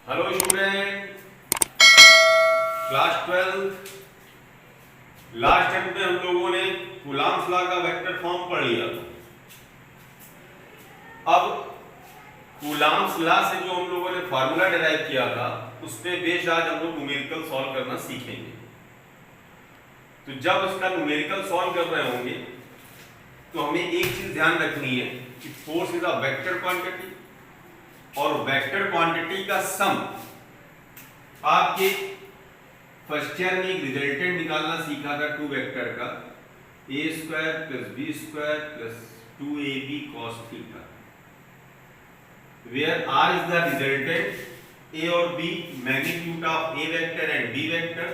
Hello student, class 12 last time पे हम लोगों ने कूलॉम्स लॉ का वेक्टर फॉर्म पढ़ लिया था। अब कूलॉम्स लॉ से जो हम लोगों ने फार्मूला डिराइव किया था उस पे बेस्ड आज हम लोग न्यूमेरिकल सॉल्व करना सीखेंगे। तो जब उसका न्यूमेरिकल सॉल्व कर रहे होंगे तो हमें एक चीज ध्यान रखनी है कि force is a vector quantity और वेक्टर क्वांटिटी का सम आपके फर्स्ट ईयर में एक रिजल्टेंट निकालना सीखा था टू वेक्टर का a square plus b square plus 2ab cos theta, where r is the resultant a और b magnitude of a vector and b vector,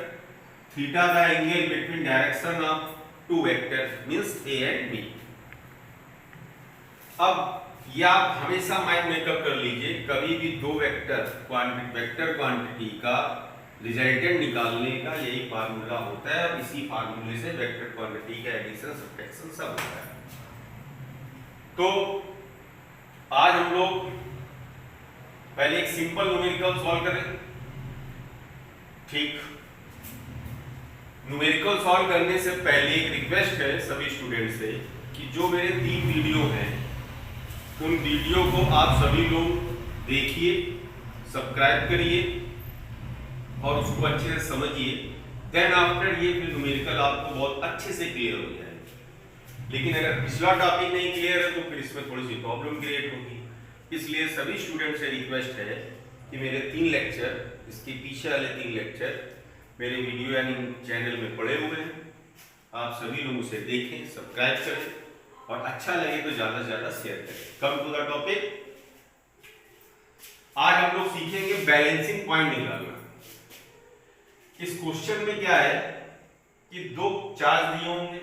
theta the angle between direction of two vectors means a and b। अब ये आप हमेशा mind makeup कर लीजिए, कभी भी दो वेक्टर क्वांटिटी का रिजल्टेंट निकालने का यही फार्मूला होता है और इसी फार्मूले से वेक्टर क्वांटिटी का एडिशन सब्ट्रैक्शन सब होता है। तो आज हम लोग पहले एक सिंपल न्यूमेरिकल सॉल्व करें। ठीक, न्यूमेरिकल सॉल्व करने से पहले एक रिक्वेस्ट है सभी स्टूडेंट से कि जो मेरे 3 वीडियो हैं उन वीडियो को आप सभी लोग देखिए, सब्सक्राइब करिए और उसको अच्छे से समझिए। देन आफ्टर ये फिर न्यूमेरिकल आपको बहुत अच्छे से क्लियर हो जाएगा। लेकिन अगर पिछला टॉपिक नहीं क्लियर है तो फिर इसमें थोड़ी सी प्रॉब्लम क्रिएट होगी। इसलिए सभी स्टूडेंट से रिक्वेस्ट है कि मेरे 3 लेक्चर, इसके पीछे वाले 3 लेक्चर मेरे वीडियो यानी चैनल में पड़े हुए हैं, आप सभी लोग उसे देखें, सब्सक्राइब करें और अच्छा लगे तो ज्यादा से ज्यादा शेयर करें। कम टू द टॉपिक, आज हम लोग सीखेंगे बैलेंसिंग पॉइंट निकालना। इस क्वेश्चन में क्या है कि 2 चार्ज दिए होंगे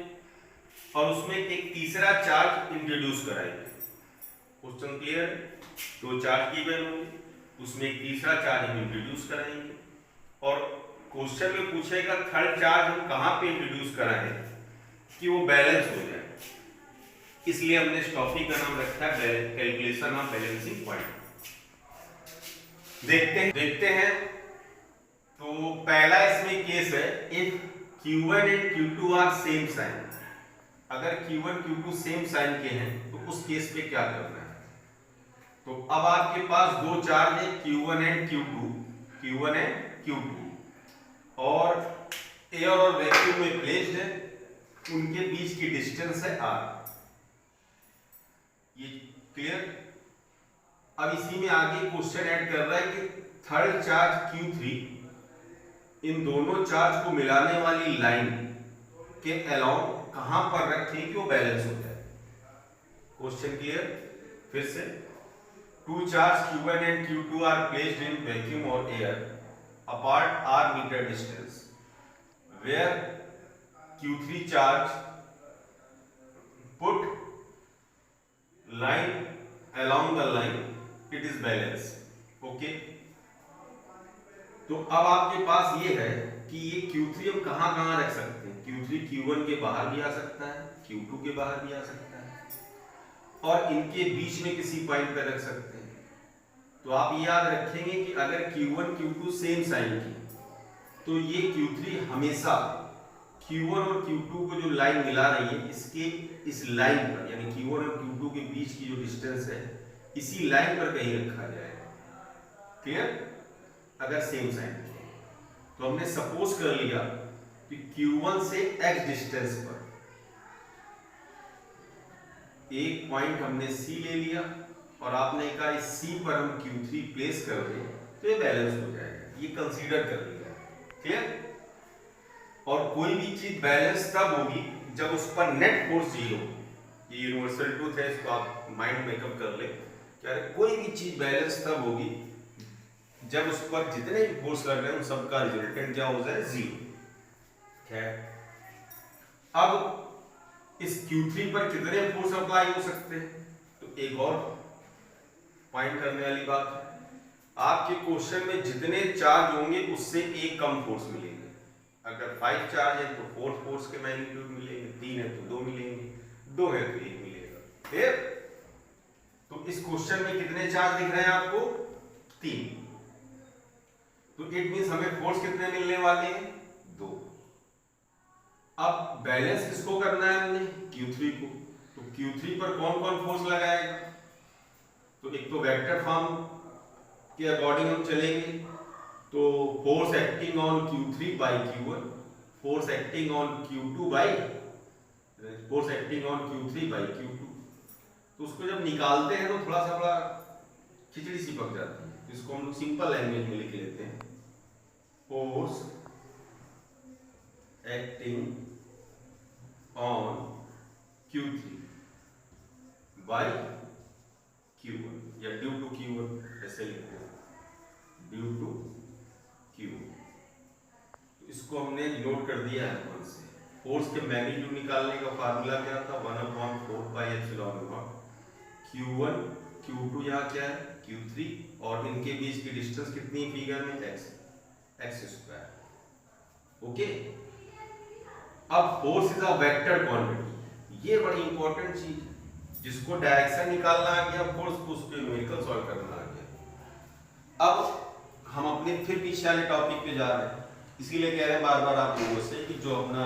और उसमें एक तीसरा चार्ज इंट्रोड्यूस कराएंगे। क्वेश्चन क्लियर है? 2 चार्ज गिवन होंगे, उसमें एक तीसरा चार्ज हम इंट्रोड्यूस कराएंगे और क्वेश्चन में पूछेगा थर्ड चार्ज हम कहां पे इंट्रोड्यूस कराएं कि वो बैलेंस हो जाए। इसलिए हमने इस टॉपिक का नाम रखा है कैलकुलेशन ऑफ बैलेंसिंग पॉइंट। देखते हैं। तो पहला इसमें केस है if Q1 and Q2 are same sign. अगर Q1 Q2 सेम साइन के हैं तो उस केस पे क्या करना है। तो अब आपके पास 2 चार्ज है Q1 एंड Q2 और एयर और वैक्यूम में प्लेस्ड है, उनके बीच की डिस्टेंस है r। ये क्लियर? अब इसी में आगे क्वेश्चन ऐड कर रहा है कि थर्ड चार्ज Q3 इन दोनों चार्ज को मिलाने वाली लाइन के अलोंग कहां पर रखें कि वो बैलेंस हो जाए। Question clear? फिर से 2 charge Q1 and Q2 are placed in vacuum और are apart r metre distance, where Q3 charge put line along the line it is balance। Okay, तो अब आपके पास ये है कि ये Q3 हम कहां रख सकते हैं। Q3 Q1 के बाहर भी आ सकता है, Q2 के बाहर भी आ सकता है और इनके बीच में किसी पॉइंट पर रख सकते हैं। तो आप याद रखेंगे कि अगर Q1 Q2 सेम साइन की तो ये Q3 हमेशा Q1 और Q2 को जो लाइन मिला रही है इसके इस लाइन पर यानी Q1 और Q2 के बीच की जो डिस्टेंस है इसी लाइन पर कहीं रखा जाएगा। क्लियर? अगर सेम साइन तो हमने सपोज कर लिया कि Q1 से x डिस्टेंस पर एक पॉइंट हमने C ले लिया और आपने कहा इस C पर हम Q3 प्लेस कर दें तो ये बैलेंस हो जाएगा। ये कंसीडर कर लिया। क्लियर? और कोई भी चीज बैलेंस तब होगी जब उस पर नेट फोर्स 0। ये यूनिवर्सल ट्रूथ है, इसको आप माइंड मेकअप कर ले। क्या कोई भी चीज बैलेंस तब होगी जब उस पर जितने भी फोर्स लग रहे हैं उन सबका रिजल्टेंट क्या हो जाए 0। खैर, अब इस Q3 पर कितने फोर्स अप्लाई हो सकते हैं तो एक और पॉइंट करने वाली बात है। आपके क्वेश्चन में जितने चार्ज होंगे उससे एक कम फोर्स मिलेंगे। अगर 5 चार्ज है तो 4 फोर्स के मैग्नीट्यूड मिलेंगे, 3 है तो 2 मिलेंगे, 2 है तो 1 मिलेगा। फिर तो इस क्वेश्चन में कितने चार्ज दिख रहे हैं आपको? 3। तो इट मींस हमें फोर्स कितने मिलने वाले हैं, 2। अब बैलेंस किसको करना है हमने, Q3 को। तो Q3 पर कौन कौन फोर्स लगाएगा, तो एक तो वेक्टर फॉर्म के अकॉर्डिंग हम चलेंगे, तो force acting on Q3 by Q1, force acting on Q2 by force acting on Q3 by Q2। तो उसको जब निकालते हैं तो थोड़ा सा बड़ा खिचड़ी सी पक जाती है, तो इसको हम लोग सिंपल लैंग्वेज में लिख लेते हैं, force acting on Q3 by Q1 या ड्यू टू Q1 ऐसे लिखते हैं, ड्यू टू Q1। तो इसको हमने नोट कर दिया है वन से। फोर्स के मैग्नीट्यूड निकालने का फार्मूला क्या था, 1/4 pi epsilon not Q1 Q2 यहाँ क्या है Q3, और इनके बीच की डिस्टेंस कितनी फिगर में x स्क्वायर। ओके, अब force is a vector quantity, ये बड़ी इंपॉर्टेंट चीज, जिसको डायरेक्शन निकालना आ गया फोर्स को, उसके न्यूमेरिकल सॉल्व करना आ गया। अब हम अपने फिर पीछे वाले टॉपिक पे जा रहे हैं, इसीलिए कह रहे हैं बार बार आप लोगों से कि जो अपना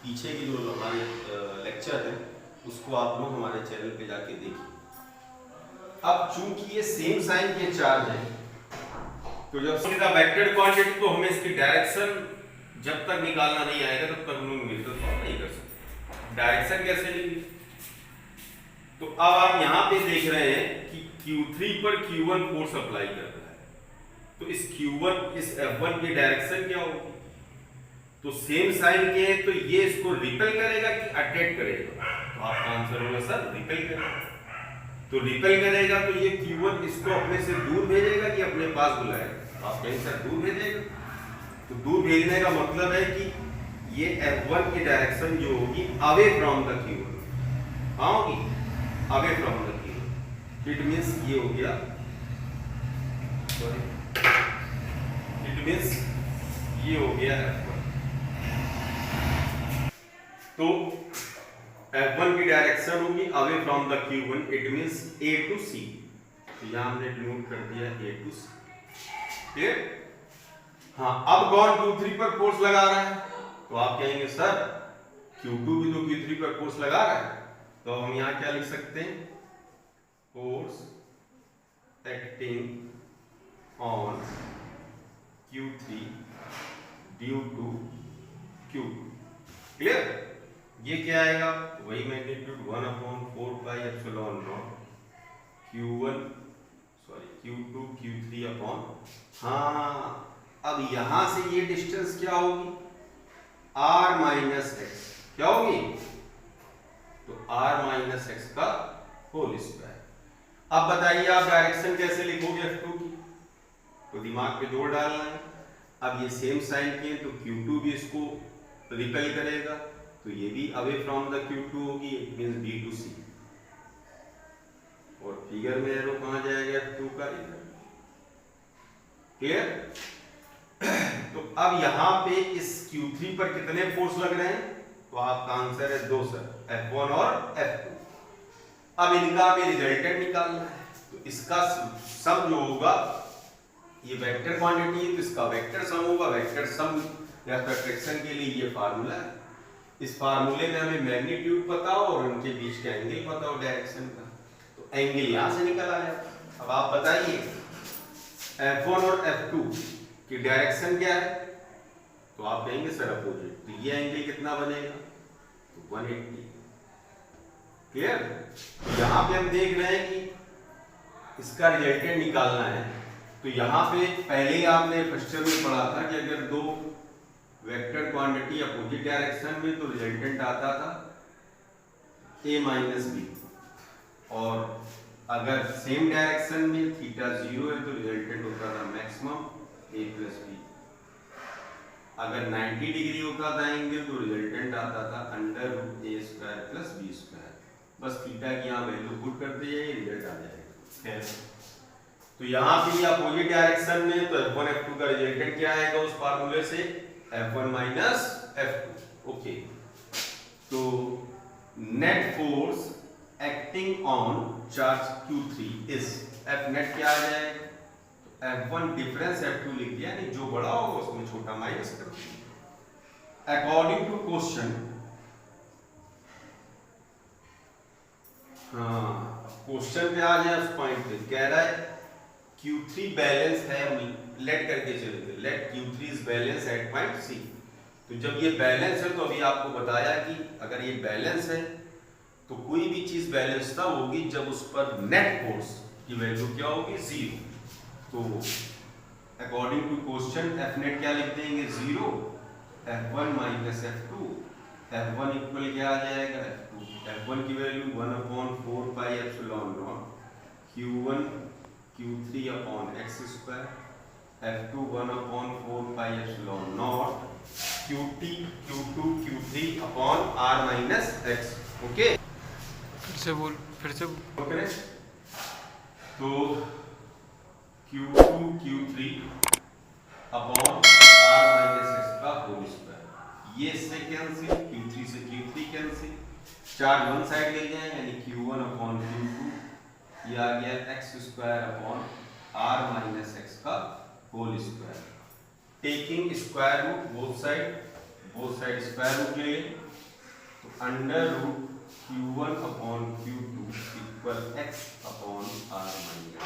पीछे की जो हमारे लेक्चर है उसको आप लोग हमारे चैनल पे जाके देखिए। अब चूंकि ये सेम साइन के चार्ज है, तो जब सीधा वेक्टर क्वांटिटी, तो हमें इसकी डायरेक्शन जब तक निकालना नहीं आएगा तब तक हम लोग न्यूमेरिकल सॉल्व नहीं कर सकते। डायरेक्शन कैसे लेंगे, तो अब आप यहां पे देख रहे हैं कि Q3 पर Q1 फोर्स अप्लाई कर रहा है, तो इस Q1 इस F1 की डायरेक्शन क्या होगी, तो सेम साइन के हैं, तो ये इसको रिपेल करेगा कि अट्रैक्ट करेगा, तो आपका आंसर होगा सर रिपेल करेगा। तो रिपेल करेगा तो ये Q1 इसको अपने से दूर भेजेगा कि अपने पास बुलाएगा, आप कहेंगे सर दूर भेजेगा, तो दूर भेजने का मतलब है कि ये F1 की डायरेक्शन जो होगी अवे फ्रॉम द Q1, हाँ होगी away from the Q1। It means ये हो गया, सॉरी, इट मींस ये हो गया F1। तो F1 की डायरेक्शन होगी away from the Q1, it means A to C, तो यहां हमने डिनोट कर दिया A टू C, क्लियर। हाँ, अब कौन Q3 पर फोर्स लगा रहा है, तो आप कहेंगे सर Q2 भी तो Q3 पर फोर्स लगा रहा है, तो हम यहां क्या लिख सकते हैं, force acting on Q3 due to Q2, clear. ये क्या आएगा, वही magnitude 1/4 pi epsilon not Q1 sorry Q2 Q3 upon, हाँ अब यहां से ये डिस्टेंस क्या होगी, r माइनस एक्स, क्या होगी, तो r माइनस एक्स का होल स्क्वायर। अब बताइए आप डायरेक्शन कैसे लिखोगे F2 की, तो दिमाग पे जोर डालना है। अब ये सेम साइन के, तो Q2 भी इसको रिपेल करेगा, तो ये भी अवे फ्रॉम द Q2 होगी, it means B to C, और फिगर में एरो कहां जाएगा F2 का, इधर, क्लियर। तो अब यहां पे इस Q3 पर कितने फोर्स लग रहे हैं, तो आपका आंसर है 2 सर, F1 और F2। अब इनका भी रिजल्टेंट निकालना है, तो इसका सम जो होगा, ये वेक्टर क्वांटिटी है तो इसका वेक्टर सम होगा, वेक्टर सम या अट्रैक्शन के लिए ये फार्मूला है। इस फार्मूले में हमें मैग्नीट्यूड पता हो और उनके बीच का एंगल पता हो डायरेक्शन का, तो एंगल यहां से निकल आया। अब आप बताइए F1 और F2 की डायरेक्शन क्या है, तो आप कहेंगे सर अपोजिट, तो ये एंगल कितना बनेगा, तो 180, क्लियर। तो यहां पे हम देख रहे हैं कि इसका रिजल्टेंट निकालना है, तो यहां पे पहले ही आपने फर्स्ट ईयर में पढ़ा था कि अगर दो वेक्टर क्वांटिटी अपोजिट डायरेक्शन में, तो रिजल्टेंट आता था A माइनस बी, और अगर सेम डायरेक्शन में थीटा 0 है तो रिजल्टेंट होता था मैक्सिमम A प्लस बी। अगर 90 डिग्री होता था एंगल तो रिजल्टेंट आता था under root A square plus B square. बस थीटा की यहाँ वैल्यू पुट कर दिए, रिजल्ट आ जाएगा। तो यहाँ पे अपोजिट डायरेक्शन में तो F1 F2 का रिजल्टेंट क्या आएगा उस फार्मूले से, F1 माइनस F2। ओके, तो net force acting on charge Q3 is, F net क्या आ जाएगा, तो F1 डिफरेंस F2 लिख दिया, यानी जो बड़ा होगा उसमें छोटा माइनस कर दिया। अकॉर्डिंग टू क्वेश्चन, क्वेश्चन पे आ जाए उस पॉइंट पे, कह रहा है Q3 बैलेंस है, लेट करके चले थे, let Q3 is balance at point C। तो जब ये बैलेंस है तो अभी आपको बताया कि अगर ये बैलेंस है तो कोई भी चीज बैलेंस तब होगी जब उस पर नेट फोर्स की वैल्यू क्या होगी, 0। तो according to question F net क्या लिख देंगे, 0, F1 minus F2, F1 equal क्या आ जाएगा, F2, F1 की value 1/4 pi epsilon not Q1 Q3 upon x square, F2 1/4 pi epsilon not QT Q2 Q3 upon R minus x। Okay, फिर से okay, तो Q2 Q3 upon R minus x का whole square, ये इससे cancel, Q3 से Q3 cancel, charge one side ले जाए यानी Q1 अपॉन Q2, ये आ गया x square upon R minus x का whole square. Taking square root both side square root ले लें, तो under root Q1 upon Q2 equal x upon R minus,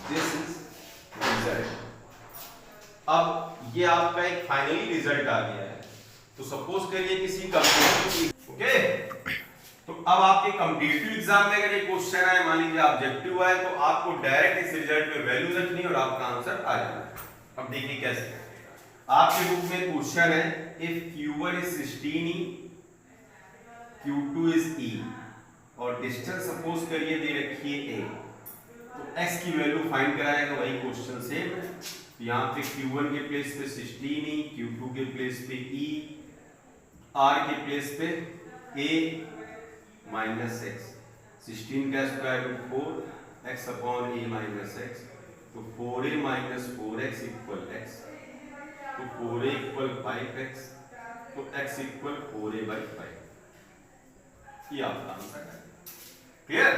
this is result. अब ये आपका एक फाइनली रिजल्ट आ गया है। तो सपोज करिए किसी कॉम्पिटिटिव, ओके, तो अब आपके कॉम्पिटिटिव एग्जाम में अगर ये क्वेश्चन आए, मान लीजिए ऑब्जेक्टिव आए, तो आपको डायरेक्ट इस रिजल्ट में वैल्यू रखनी और आपका आंसर आ जाना है। अब देखिए कैसे, आपके बुक में क्वेश्चन है, if Q1 is 16 E, Q2 is E और डिस्टेंस सपोज करिए दे रखी है A, तो x की वैल्यू फाइंड कराएगा, वही क्वेश्चन सेम है। तो यहाँ पे Q1 के प्लेस पे 16 E, Q2 के प्लेस पे E, R के प्लेस पे A माइनस x, 16 का square root 4, x upon A minus x, तो 4A minus 4x equal x, तो 4A इक्वल 5x, तो x इक्वल 4A बाई 5। ये आपका आंसर है। क्लियर?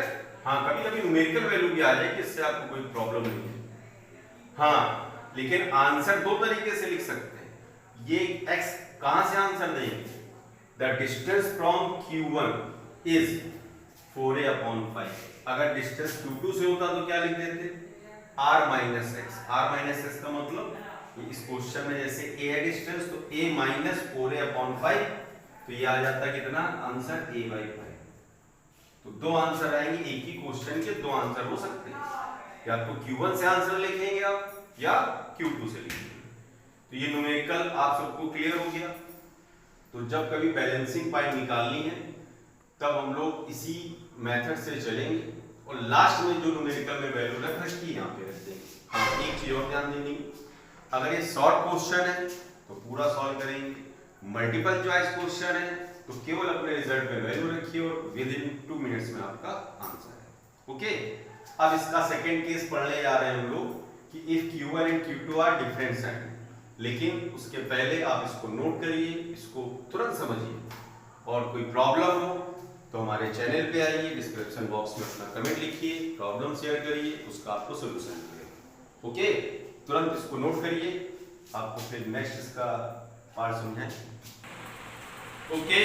हाँ, कभी कभी न्यूमेरिकल वैल्यू भी आ जाएगी, इससे आपको कोई प्रॉब्लम नहीं है। हाँ, लेकिन आंसर दो तरीके से लिख सकते हैं। ये x कहां से आंसर देंगे, the distance from Q1 is 4A upon 5। अगर डिस्टेंस Q2 से होता तो क्या लिख देते, R minus x। R minus x का मतलब इस क्वेश्चन में जैसे A है डिस्टेंस, तो A माइनस 4A अपॉन 5, तो ये आ जाता कितना, आंसर A बाई 5। तो दो आंसर आएंगे, एक ही क्वेश्चन के दो आंसर हो सकते हैं, या तो Q1 से आंसर लिखेंगे आप या Q2 से लिखेंगे। तो ये न्यूमेरिकल आप सबको क्लियर हो गया। तो जब कभी बैलेंसिंग पॉइंट निकालनी है तब हम लोग इसी मेथड से चलेंगे और लास्ट में जो न्यूमेरिकल में वैल्यू रख रखी है यहाँ पे रख देंगे। हाँ, एक चीज और ध्यान देनी, अगर ये शॉर्ट क्वेश्चन है तो पूरा सॉल्व करेंगे, मल्टीपल चॉइस क्वेश्चन है तो केवल अपने रिजल्ट में वैल्यू रखिए और विद इन 2 मिनट्स में आपका आंसर है। ओके, अब इसका सेकंड केस पढ़ने जा रहे हैं हम लोग कि if Q1 and Q2 are different sign. लेकिन उसके पहले आप इसको नोट करिए, इसको तुरंत समझिए और कोई प्रॉब्लम हो तो हमारे चैनल पे आइए, डिस्क्रिप्शन बॉक्स में अपना कमेंट लिखिए, प्रॉब्लम शेयर करिए, उसका आपको सोल्यूशन मिलेगा। ओके, तुरंत इसको नोट करिए, आपको फिर नेक्स्ट इसका पार्ट समझाएं। ओके,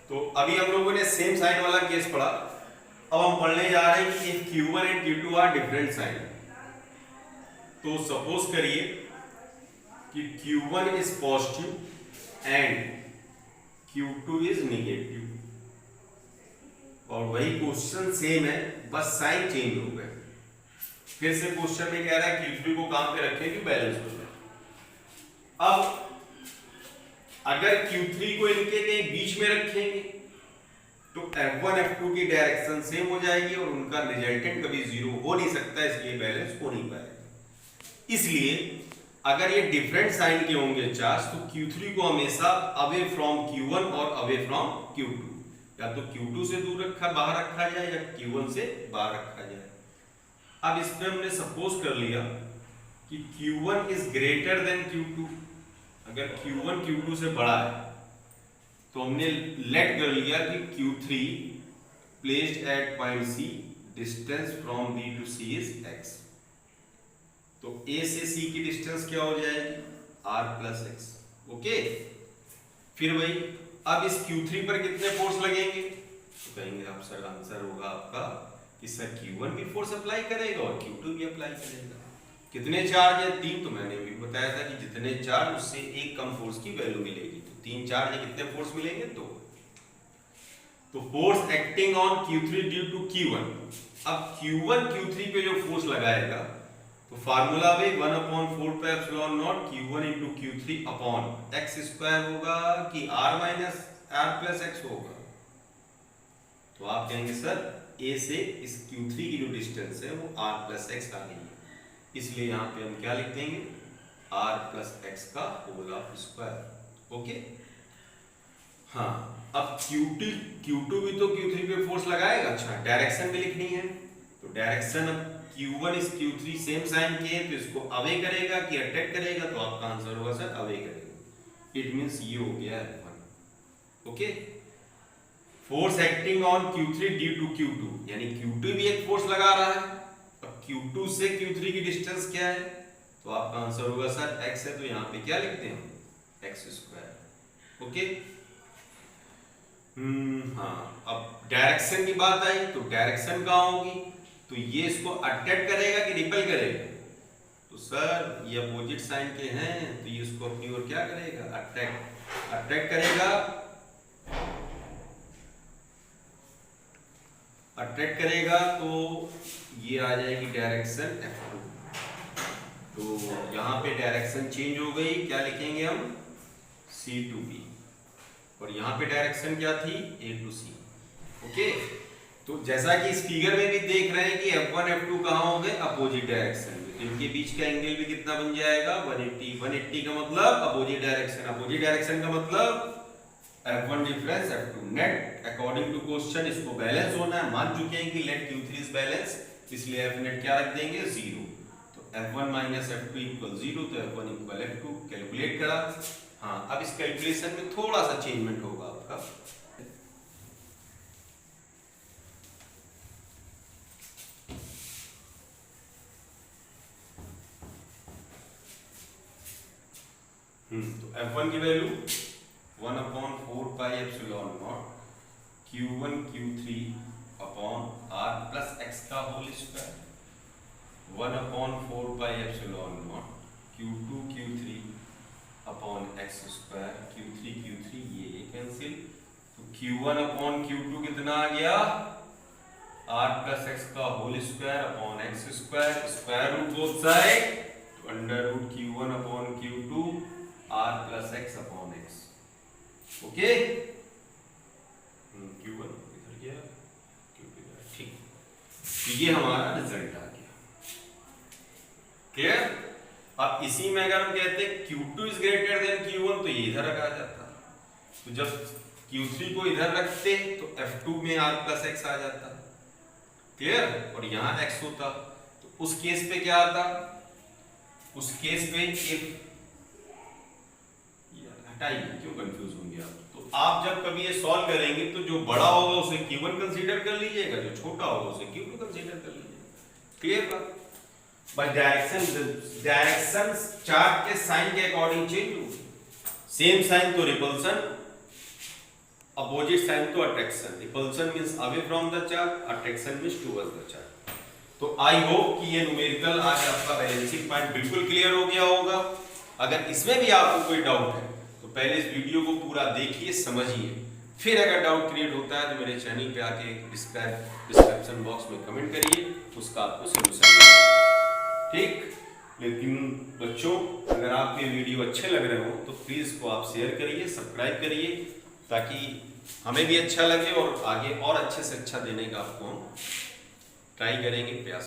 तो अभी हम लोगों ने सेम साइन वाला केस पढ़ा। अब हम पढ़ने जा रहे हैं कि if Q1 and Q2 are different sign. तो सपोज करिए कि Q1 is positive and Q2 is negative, और वही क्वेश्चन सेम है, बस साइन चेंज हो गए। फिर से क्वेश्चन में कह रहा है Q3 को कहां पे रखें कि बैलेंस हो जाए। अब अगर Q3 को इनके कहीं बीच में रखेंगे तो F1 F2 की डायरेक्शन सेम हो जाएगी और उनका रिजल्टेंट कभी जीरो हो नहीं सकता, इसलिए बैलेंस हो नहीं पाएगा। इसलिए अगर ये डिफरेंट साइन के होंगे चार्ज तो Q3 को हमेशा अवे फ्रॉम Q1 और अवे फ्रॉम Q2, या तो Q2 से दूर बाहर रखा जाए या Q1 से बाहर रखा जाए। अब इसमें हमने सपोज कर लिया कि Q1 is greater than Q2। अगर Q1 Q2 से बड़ा है तो हमने लेट कर लिया कि Q3 placed at point C, distance from B to C is x। तो ए से सी की डिस्टेंस क्या हो जाएगी r प्लस एक्स। ओके, फिर वही अब इस Q3 पर कितने फोर्स लगेंगे, तो कहेंगे आप सर आंसर होगा आपका कि सर Q1 भी फोर्स अप्लाई करेगा और Q2 भी अप्लाई करेगा। कितने चार्ज है 3, तो मैंने भी बताया था कि जितने चार्ज उससे एक कम फोर्स की वैल्यू मिलेगी। तो 3 चार्ज है, कितने फोर्स मिलेंगे 2। तो force acting on Q3 due to Q1। अब Q1 Q3 पे जो फोर्स लगाएगा तो फार्मूला में 1/4 पे epsilon not Q1 into Q3 upon x square होगा कि r minus r plus x होगा। तो आप कहेंगे सर A से इस Q3 की जो डिस्टेंस है वो r प्लस x आ गई है, इसलिए यहाँ पे हम क्या लिख देंगे r प्लस x का होल ऑफ स्क्वायर। ओके, हाँ अब Q2 भी तो Q3 पे फोर्स लगाएगा। अच्छा, डायरेक्शन भी लिखनी है, तो डायरेक्शन अब Q1 इस Q3 सेम साइन के है, तो इसको अवे करेगा कि अट्रैक्ट करेगा, तो आपका आंसर होगा सर अवे करेगा। इट मींस ये हो गया F1। Okay, force acting on Q3 due to Q2, यानी Q2 भी एक फोर्स लगा रहा है। अब Q2 से Q3 की डिस्टेंस क्या है, तो आपका आंसर होगा सर x है, तो यहाँ पे क्या लिखते हैं x स्क्वायर। ओके, हाँ अब डायरेक्शन की बात आई, तो डायरेक्शन कहाँ होगी, तो ये इसको अट्रैक्ट करेगा कि रिपेल करेगा, तो सर ये अपोजिट साइन के हैं, तो ये इसको अपनी ओर क्या करेगा अट्रैक्ट करेगा, तो ये आ जाएगी डायरेक्शन F2। तो यहाँ पे डायरेक्शन चेंज हो गई, क्या लिखेंगे हम C to B, और यहाँ पे डायरेक्शन क्या थी A to C। ओके, तो जैसा कि इस फिगर में भी देख रहे हैं कि F1 F2 कहाँ हो गए अपोजिट डायरेक्शन में, तो इनके बीच का एंगल भी कितना बन जाएगा 180 का मतलब अपोजिट डायरेक्शन का मतलब F1 difference F2 net. According to question इसको बैलेंस होना है, मान चुके हैं कि लेट Q3 इज बैलेंस, इसलिए F नेट क्या रख देंगे 0। तो F1 माइनस F2 इक्वल 0, तो F1 इक्वल F2 कैलकुलेट करा। हाँ, अब इस कैलकुलेशन में थोड़ा सा चेंजमेंट होगा आपका। तो F1 की value 1/4 pi epsilon not Q1 Q3 upon r plus x का whole square, 1/4 pi epsilon not Q2 Q3 upon x square, Q3 ये कैंसिल, तो Q1 अपॉन Q2 कितना आ गया r प्लस x का whole square upon x square, square root both side, तो under root Q1 upon Q2 r plus x upon x। Okay, Q1 इधर गया, Q2 इधर, ठीक। तो ये हमारा रिजल्ट आ गया। क्लियर? अब इसी में अगर हम कहते हैं Q2 is greater than Q1, तो ये इधर रखा जाता, तो जब Q3 को इधर रखते तो F2 में r प्लस x आ जाता। क्लियर? और यहाँ x होता, तो उस केस पे क्या आता, उस केस पे एक हटाइए, क्यों कंफ्यूज होंगे आप। तो आप जब कभी ये सॉल्व करेंगे तो जो बड़ा होगा उसे Q1 कंसीडर कर लीजिएगा, जो छोटा होगा उसे Q2 कंसीडर कर लीजिएगा। क्लियर बात? बाय डायरेक्शन चार्ट के साइन के अकॉर्डिंग चेंज होगी। सेम साइन तो रिपल्सन, अपोजिट साइन तो attraction. Repulsion means away from the chart, attraction means towards the chart. तो आई होप कि ये न्यूमेरिकल आज आपका बैलेंसिंग पॉइंट बिल्कुल क्लियर हो गया होगा। अगर इसमें भी आपको कोई डाउट है तो पहले इस वीडियो को पूरा देखिए, समझिए, फिर अगर डाउट क्रिएट होता है तो मेरे चैनल पे आके डिस्क्रिप्शन बॉक्स में कमेंट करिए, उसका आपको सलूशन मिलेगा। ठीक? लेकिन बच्चों, अगर आपके वीडियो अच्छे लग रहे हो तो प्लीज़ इसको आप शेयर करिए, सब्सक्राइब करिए, ताकि हमें भी अच्छा लगे और आगे और अच्छे से अच्छा देने का आपको हम ट्राई करेंगे, प्रयास